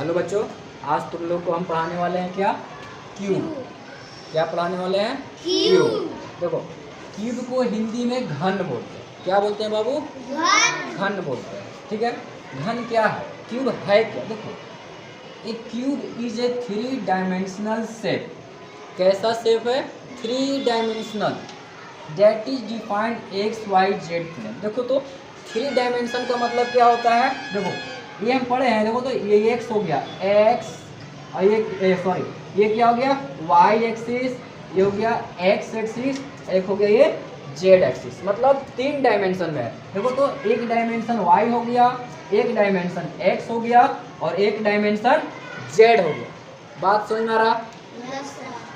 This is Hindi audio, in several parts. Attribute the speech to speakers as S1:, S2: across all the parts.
S1: हेलो बच्चों, आज तुम लोग को हम पढ़ाने वाले हैं क्या? क्यूब। क्या पढ़ाने वाले हैं? क्यूब। देखो, क्यूब को हिंदी में घन बोलते हैं। क्या बोलते हैं बाबू? घन बोलते हैं। ठीक है, घन क्या है, क्यूब है क्या? देखो, एक cube is a 3 dimensional shape. कैसा शेप है? 3 dimensional. That is defined x Y Z plane. देखो तो 3 डायमेंशन का मतलब क्या होता है? देखो ये हम पढ़े हैं। देखो तो ये एक्स हो गया, एक्स, और ये सॉरी ये क्या हो गया? वाई एक्सिस, ये हो गया एक्स एक्सिस, एक हो गया ये जेड एक्सिस। मतलब 3 डायमेंशन में है। देखो तो एक डायमेंशन वाई हो गया, एक डायमेंशन एक्स हो गया, और एक डायमेंशन जेड हो गया। बात समझ में आ रहा?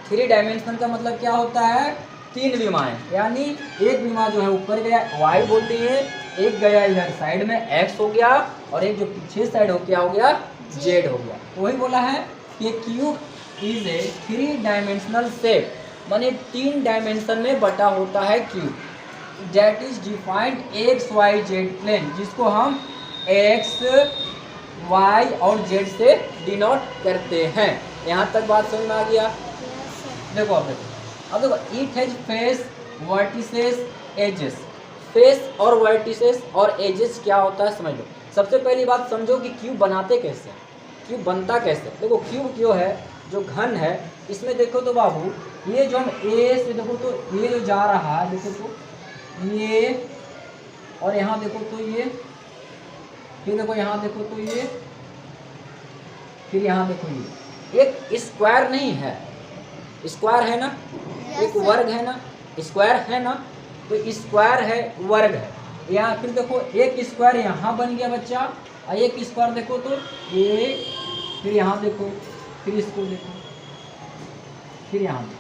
S1: 3 डायमेंशन का मतलब क्या होता है? 3 विमाएं, यानी एक विमा जो है ऊपर गया वाई बोलते हैं, एक गया इधर साइड में एक्स हो गया, और एक जो पीछे साइड हो क्या हो गया? जेड हो गया। वही बोला है कि cube is a 3 dimensional shape, माने 3 डायमेंशन में बटा होता है cube. That is defined x Y Z plane, जिसको हम एक्स वाई और जेड से डिनोट करते हैं। यहाँ तक बात समझ में आ गया? देखो अब देखो, it has face, vertices, edges. Face और वर्टिसेस और एजेस क्या होता है समझ लो। सबसे पहली बात समझो कि क्यूब बनाते कैसे, क्यूब बनता कैसे। देखो क्यूब क्यों है, जो घन है, इसमें देखो तो बाबू, ये जो हम ए से देखो तो ये जो जा रहा है, देखो तो ये, और यहाँ देखो तो ये, फिर देखो यहाँ देखो तो ये, फिर यहाँ देखो ये। एक स्क्वायर नहीं है, स्क्वायर है ना, एक वर्ग है ना, स्क्वायर है ना, तो स्क्वायर है, वर्ग है। यहाँ फिर देखो एक स्क्वायर यहाँ बन गया बच्चा, और एक स्क्वायर देखो तो ये, फिर यहाँ देखो, फिर इसको देखो, फिर यहाँ देखो,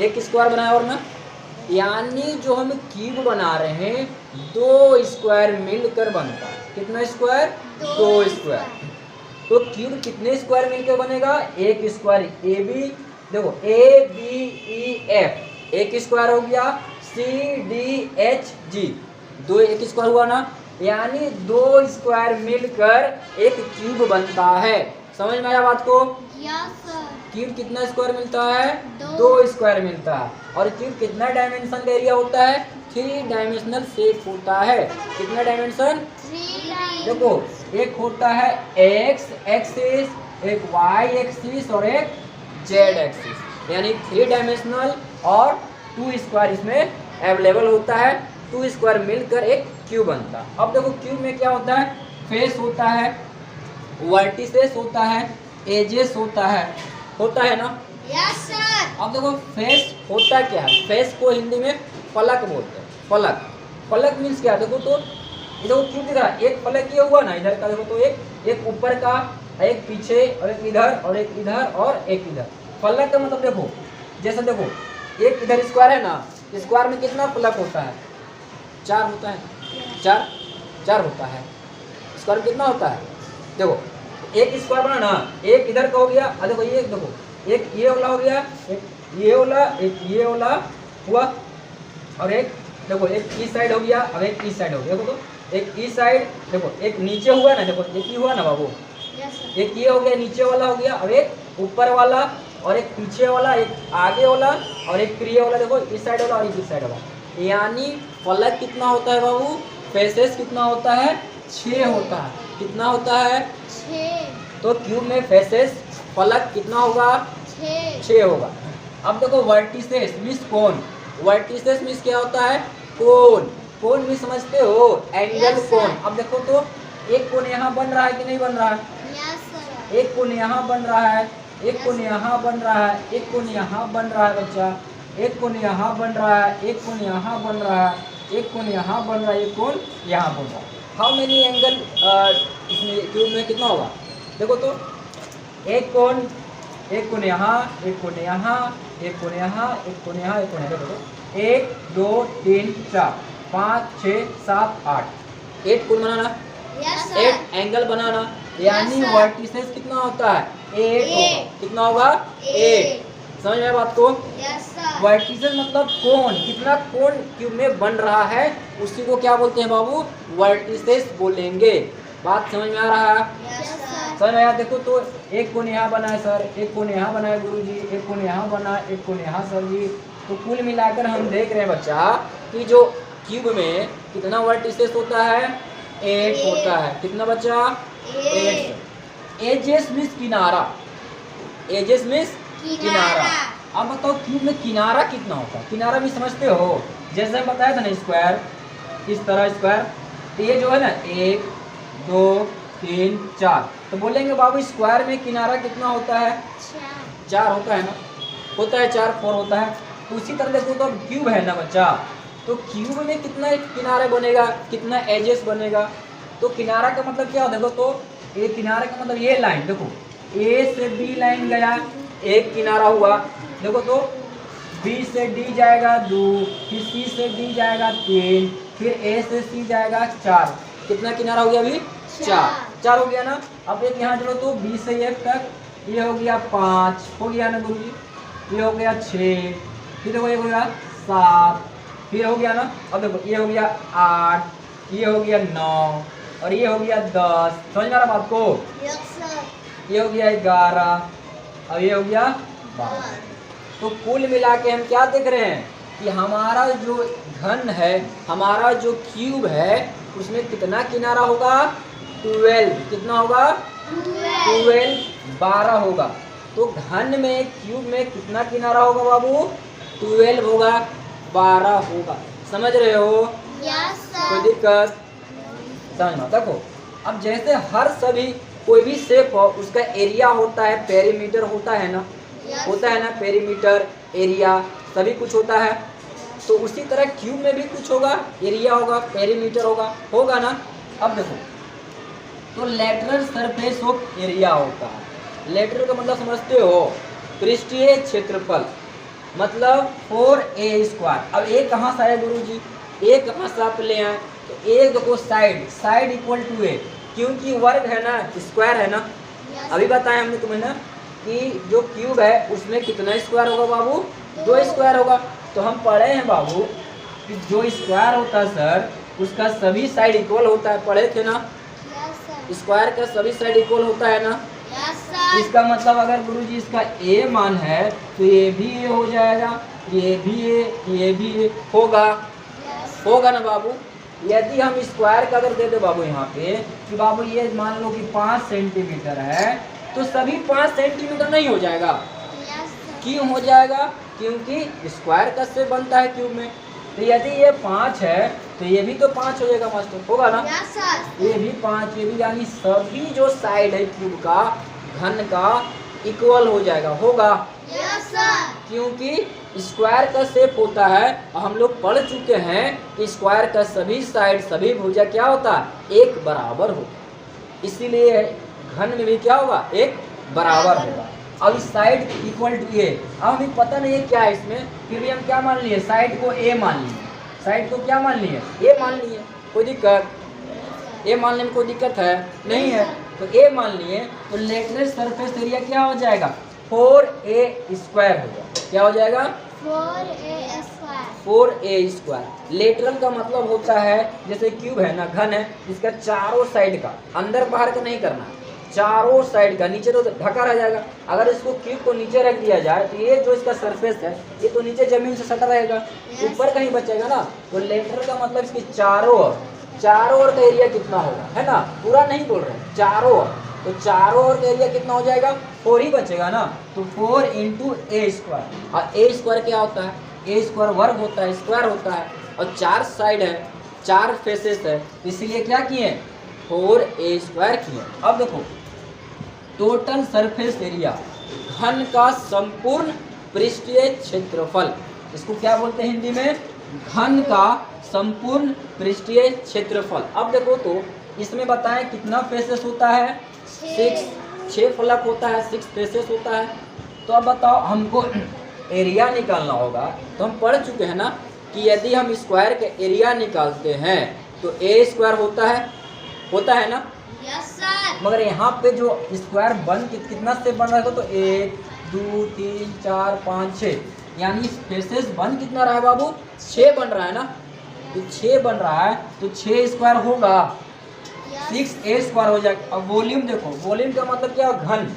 S1: एक स्क्वायर बनाया और ना, यानी जो हम क्यूब बना रहे हैं 2 स्क्वायर मिलकर बनता है। कितना स्क्वायर? 2 स्क्वायर। तो क्यूब कितने स्क्वायर मिलकर बनेगा? एक स्क्वायर ए बी, देखो ए बी ई एफ एक स्क्वायर हो गया, सी डी एच जी दो एक स्क्वायर हुआ ना, यानी 2 स्क्वायर मिलकर एक क्यूब बनता है। समझ में आया बात को?
S2: Yes sir.
S1: क्यूब कितना स्क्वायर मिलता है? 2 स्क्वायर मिलता है। और क्यूब कितना डायमेंशन का एरिया होता है? 3 डायमेंशनल शेप होता है। कितना डायमेंशन?
S2: 3
S1: देखो, एक होता है एक्स एक्सिस, एक वाई एक्सिस, और एक जेड एक्सिस, यानी 3 डायमेंशनल और 2 स्क्वायर इसमें अवेलेबल होता है। 2 स्क्वायर मिलकर एक क्यूब बनता है। अब देखो क्यूब में क्या होता है? फेस होता है, वर्टिसेस होता है, एजेस होता है ना?
S2: Yes sir.
S1: अब देखो फेस होता क्या है? फेस को हिंदी में फलक बोलते हैं। फलक, फलक मीन्स क्या? देखो तो देखो क्यों दिख रहा है, एक फलक ये हुआ ना इधर का, देखो तो एक ऊपर का, एक पीछे, और एक इधर, और एक इधर, और एक इधर। फलक का मतलब देखो, जैसे देखो एक इधर स्क्वायर है ना, स्क्वायर में कितना फलक होता है? 4 होता है, 4 होता है। स्क्वायर में कितना होता है? देखो एक स्क्वायर बना ना, एक इधर का हो गया, और देखो ये देखो, एक ये वाला हो गया, एक ये वाला, एक ये वाला हुआ, और एक देखो एक इस साइड हो गया, अब एक इस साइड हो गया। देखो तो एक इस साइड, देखो एक नीचे हुआ ना, देखो एक ही हुआ ना बाबू,
S2: यस सर।
S1: एक ये हो गया नीचे वाला हो गया, अब एक ऊपर वाला, और एक पीछे वाला, एक आगे वाला, और एक फिर ये वाला, देखो इस साइड वाला और इस साइड वाला। यानी फलक कितना होता है बाबू? फेसेस कितना होता है? 6 होता है। कितना होता है?
S2: 6।
S1: तो क्यूब में फेसेस फलक कितना होगा? 6 होगा। अब देखो वर्टिसेस मीन्स कोन। वर्टिसेस मीन्स क्या होता है? कोन। कोन मीन्स समझते हो? Angle
S2: Yes, sir.
S1: कोन। अब देखो तो एक कोन यहाँ बन रहा है कि नहीं बन रहा है?
S2: Yes sir.
S1: एक कोन यहाँ बन रहा है, एक कोन यहाँ बन रहा है, एक कोन यहाँ बन रहा है बच्चा, एक कोन यहाँ बन रहा है, एक कोन यहाँ बन रहा है, एक कोन यहाँ बन रहा है, एक कोन यहाँ बन रहा है। हाउ मेनी एंगल इसमें क्यूब में कितना होगा? देखो तो एक कोन यहाँ, एक कोन यहाँ, एक कोन यहाँ, एक कोन यहाँ, एक कोन यहाँ। देखो तो 1 2 3 4 5 6 7 8 8 कोन बनाना,
S2: यस
S1: 8
S2: सर।
S1: एंगल बनाना, यानी
S2: Yes, sir.
S1: वर्टिसेस कितना होता है? 8 होगा।
S2: Eight.
S1: कितना होगा? 8। समझ में आया बात को?
S2: Yes sir.
S1: वर्टिसेस मतलब कोण, कितना कोण क्यूब में बन रहा है, उसी को क्या बोलते हैं बाबू? वर्टिसेस बोलेंगे। बात समझ में आ रहा है?
S2: Yes, sir.
S1: समझ में आया? देखो तो एक कोण यहाँ बना है सर, एक कोण यहाँ बना है गुरुजी, एक कोण यहाँ बना, एक कोण यहाँ सर जी। तो कुल मिलाकर हम देख रहे हैं बच्चा कि जो क्यूब में कितना वर्टिसेस होता है? 8 होता है। कितना बच्चा? 8। एजेस मीन्स किनारा, एजेस मीन्स किनारा। अब बताओ क्यूब में किनारा कितना होता है? किनारा भी समझते हो? जैसे हम बताया था ना स्क्वायर, इस तरह स्क्वायर। तो ये जो है ना 1 2 3 4, तो बोलेंगे बाबू स्क्वायर में किनारा कितना होता है? 4 होता है ना, होता है 4, 4 होता है। तो उसी तरह देखो तो क्यूब है ना बच्चा, तो क्यूब में कितना किनारे बनेगा, कितना एजेस बनेगा? तो किनारा का मतलब क्या हो? देखो तो ये किनारे का मतलब ये लाइन देखो, ए से बी लाइन गया, एक किनारा हुआ। देखो तो बी से डी जाएगा 2, फिर सी से डी जाएगा 3, फिर ए से सी जाएगा 4। कितना किनारा हो गया अभी? 4 हो गया ना। अब एक यहाँ चलो तो बी से एफ तक, ये हो गया 5, हो गया ना गुरु जी, ये हो गया 6, फिर देखो ये हो गया 7, फिर हो गया ना। अब देखो ये हो गया 8, ये हो गया 9, और ये हो गया 10। समझ में आ रहा बात को?
S2: Yes, sir.
S1: ये हो गया 11, और ये हो गया 12। तो कुल मिला के हम क्या देख रहे हैं कि हमारा जो घन है, हमारा जो क्यूब है, उसमें कितना किनारा होगा? 12। कितना होगा? 12 होगा। तो घन में क्यूब में कितना किनारा होगा बाबू? 12 होगा, 12 होगा। समझ रहे हो?
S2: Yes,
S1: कोई
S2: sir.
S1: दिक्कत? समझना। देखो अब जैसे हर सभी कोई भी शेप हो उसका एरिया होता है, पेरीमीटर होता है ना,
S2: Yes,
S1: होता है ना, पेरीमीटर, एरिया सभी कुछ होता है। तो उसी तरह क्यूब में भी कुछ होगा, एरिया होगा, पेरीमीटर होगा ना। अब देखो तो लेटरल सरफेस ऑफ एरिया होता है। लेटरल का मतलब समझते हो? पृष्ठीय क्षेत्रफल, मतलब 4a²। अब ए कहाँ से आया गुरुजी? ए कहाँ से आप ले आए? तो ए देखो साइड इक्वल टू ए, क्योंकि वर्ग है ना, स्क्वायर है ना।
S2: Yes,
S1: अभी बताया हमने तुम्हें ना कि जो क्यूब है उसमें कितना स्क्वायर होगा बाबू? 2 स्क्वायर होगा। तो हम पढ़े हैं बाबू कि जो स्क्वायर होता है सर, उसका सभी साइड इक्वल होता है। पढ़े थे ना?
S2: Yes, sir.
S1: स्क्वायर का सभी साइड इक्वल होता है ना।
S2: Yes, sir.
S1: इसका मतलब अगर गुरुजी इसका ए मान है तो ये भी ए हो जाएगा, ये भी ए होगा,
S2: Yes.
S1: होगा ना बाबू। यदि हम स्क्वायर का अगर दे दे बाबू यहाँ पे कि बाबू ये मान लो कि 5 सेंटीमीटर है, तो सभी 5 सेंटीमीटर नहीं हो जाएगा।
S2: Yes, sir.
S1: क्यों हो जाएगा? क्योंकि स्क्वायर का से बनता है क्यूब में। तो यदि ये 5 है तो ये भी तो 5 हो जाएगा मास्टर, होगा ना?
S2: Yes, sir.
S1: ये भी 5, ये भी, यानी सभी जो साइड है क्यूब का, घन का, इक्वल हो जाएगा, होगा।
S2: Yes, sir.
S1: क्योंकि स्क्वायर का शेप होता है, और हम लोग पढ़ चुके हैं कि स्क्वायर का सभी साइड, सभी भुजा क्या होता है? एक बराबर होगा। इसीलिए घन में भी क्या होगा? एक बराबर होगा। अब इस साइड इक्वल टू ए, अब हमें पता नहीं है क्या है इसमें, फिर भी हम क्या मान लिए? साइड को ए मान लिए। साइड को क्या मान लिए? ए मान लिए। कोई दिक्कत? ए मानने में कोई दिक्कत है? नहीं है। तो ए मान लिए, तो लेटरल सरफेस एरिया क्या हो जाएगा? 4a² होगा। क्या हो जाएगा?
S2: 4a².
S1: 4a²। लेटरल का मतलब होता है जैसे क्यूब है ना, घन है, इसका चारों साइड का, अंदर बाहर का नहीं करना, चारों साइड का। नीचे तो ढका रह जाएगा। अगर इसको क्यूब को नीचे रख दिया जाए तो ये जो इसका सरफेस है ये तो नीचे जमीन से सटा रहेगा, ऊपर कहीं बचेगा ना। तो लेटरल का मतलब इसकी चारों ओर का एरिया कितना होगा, है ना? पूरा नहीं बोल रहे, चारों ओर। तो चारों ओर का एरिया कितना हो जाएगा? 4 ही बचेगा ना। तो 4 × a²। और a² क्या होता है? a² वर्ग होता है, स्क्वायर होता है, और 4 साइड है, 4 फेसेस है, इसीलिए क्या किए? 4a² किए। अब देखो टोटल सरफेस एरिया, घन का संपूर्ण पृष्ठीय क्षेत्रफल, इसको क्या बोलते हैं हिंदी में? घन का संपूर्ण पृष्ठीय क्षेत्रफल। अब देखो तो इसमें बताएं कितना फेसेस होता है? 6 फलक होता है, 6 फेसेस होता है। तो अब बताओ हमको एरिया निकालना होगा। तो हम पढ़ चुके हैं ना कि यदि हम स्क्वायर के एरिया निकालते हैं तो a² होता है ना।
S2: Yes, sir.
S1: मगर यहाँ पे जो स्क्वायर कितना से बन रहा है? तो 1 2 3 4 5 6, यानी फेसेस बन कितना रहा है बाबू? 6 बन रहा है ना। तो 6 बन रहा है तो 6² होगा। 6a स्क्वायर हो जाएगा। अब वॉल्यूम देखो, वॉल्यूम का मतलब क्या, घन।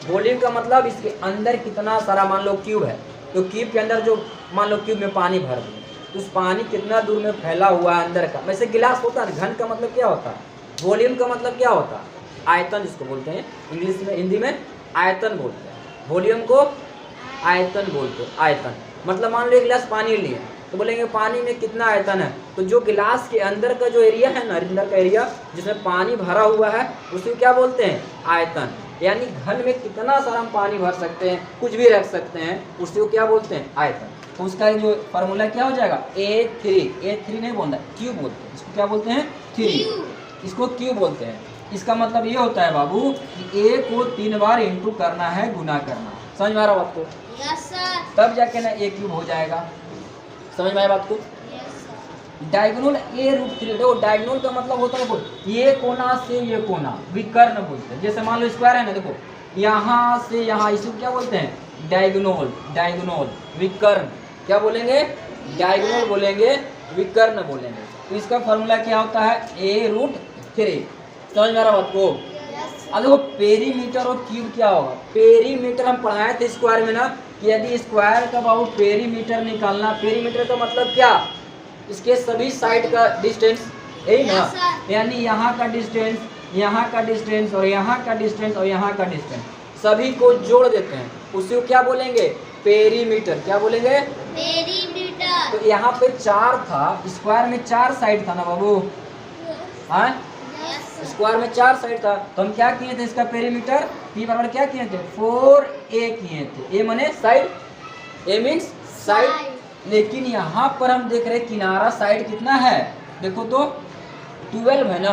S1: वॉल्यूम का मतलब इसके अंदर कितना सारा, मान लो क्यूब है, तो क्यूब के अंदर जो मान लो क्यूब में पानी भर दिया, तो उस पानी कितना दूर में फैला हुआ है अंदर का, वैसे गिलास होता है। घन का मतलब क्या होता है, वॉल्यूम का मतलब क्या होता है, आयतन जिसको बोलते हैं इंग्लिश में, हिंदी में आयतन बोलते हैं। वॉल्यूम को आयतन बोलते हैं। आयतन मतलब मान लो एक गिलास पानी लिए तो बोलेंगे पानी में कितना आयतन है, तो जो गिलास के अंदर का जो एरिया है ना, अंदर का एरिया जिसमें पानी भरा हुआ है, उसे क्या बोलते हैं, आयतन। यानी घन में कितना सारा हम पानी भर सकते हैं, कुछ भी रख सकते हैं, उसे क्या बोलते हैं, आयतन। तो उसका जो फार्मूला क्या हो जाएगा, A3 नहीं बोलना, क्यूब बोलते हैं इसको। क्या बोलते हैं, 3, इसको क्यूब बोलते हैं। इसका मतलब ये होता है बाबू कि A को 3 बार इंटू करना है, गुना करना। समझ में आ रहा बात को,
S2: यस सर,
S1: तब जाके ना A क्यूब हो जाएगा। समझ में आया बात को।
S2: यस सर,
S1: डायगोनल A√3, देखो डायगोनल का मतलब होता है ये कोना से ये कोना, विकर्ण बोलते हैं। जैसे मान लो स्क्वायर है ना, देखो यहाँ से यहाँ, इसको क्या बोलते हैं, डायगोनल। डायगोनल विकर्ण क्या बोलेंगे, डायगोनल बोलेंगे, विकर्ण बोलेंगे। तो इसका फॉर्मूला क्या होता है, A√3। समझ में आ रहा बात को।
S2: यस
S1: अब देखो पेरीमीटर और क्यूब क्या होगा। पेरीमीटर हम पढ़ाए थे स्क्वायर में ना, कि यदि स्क्वायर का बाबू पेरीमीटर निकालना, पेरीमीटर का मतलब क्या, इसके सभी साइड का डिस्टेंस, यही ना,
S2: Yes, sir.
S1: यानी यहाँ का डिस्टेंस, यहाँ का डिस्टेंस और यहाँ का डिस्टेंस और यहाँ का डिस्टेंस, सभी को जोड़ देते हैं, उसे क्या बोलेंगे, पेरीमीटर। क्या बोलेंगे,
S2: पेरीमीटर,
S1: तो यहाँ पे 4 था, स्क्वायर में 4 साइड था ना बाबू, हाँ
S2: यस
S1: स्क्वायर में 4 साइड था, तो हम क्या किए थे, इसका पेरीमीटर P बराबर क्या किए थे, 4a किए थे। a माने साइड, a मीन्स साइड। लेकिन यहाँ पर हम देख रहे हैं किनारा साइड कितना है, देखो तो 12 है ना,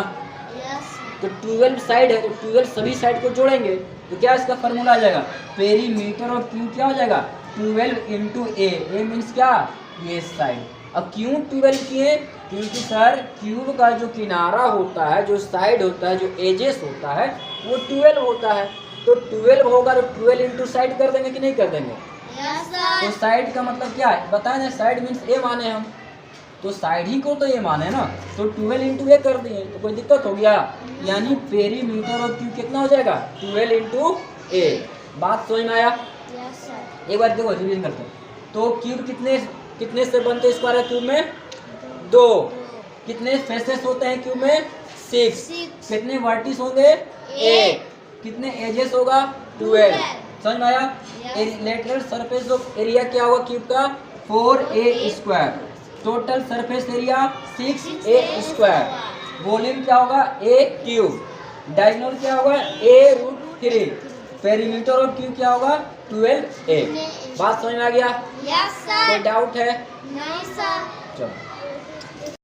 S2: यस
S1: तो 12 साइड है, तो 12 सभी साइड को जोड़ेंगे तो क्या इसका फॉर्मूला आ जाएगा, पेरीमीटर और क्यू क्या हो जाएगा, 12 इंटू a मीन्स क्या, ये साइड। अब क्यों 12 किए, क्योंकि सर क्यूब का जो किनारा होता है, जो साइड होता है, जो एजेस होता है, वो 12 होता है। तो 12 होगा तो 12 इंटू साइड कर देंगे कि नहीं कर देंगे।
S2: यस
S1: तो
S2: सर,
S1: साइड का मतलब क्या है बताएं ना, साइड मीन्स ए माने हम, तो साइड ही को तो ये माने ना, तो 12 इंटू ए कर दिए, तो कोई दिक्कत हो गया। यानी पेरीमीटर और क्यूब कितना हो जाएगा, 12 इंटू ए। बात समझ में आया।
S2: यस सर,
S1: एक बार देखो रिवीजन करते हैं। तो क्यूब कितने कितने से बनते हैं, स्क्वायर क्यूब में 2। कितने फेसेस होते हैं क्यूब में, 6। कितने वर्टिस होंगे, 8। कितने एजेस होगा, 12। समझ में आया। लेटरल सरफेस ऑफ एरिया क्या होगा क्यूब का, 4a square. Total surface area 6a square. Volume क्या होगा, a क्यूब। डायगोनल क्या होगा, A√3। पेरीमीटर और क्यूब क्या होगा, 12a। बात समझ में आ गया,
S2: यस
S1: कोई
S2: सर,
S1: डाउट है,
S2: नहीं सर,
S1: चलो।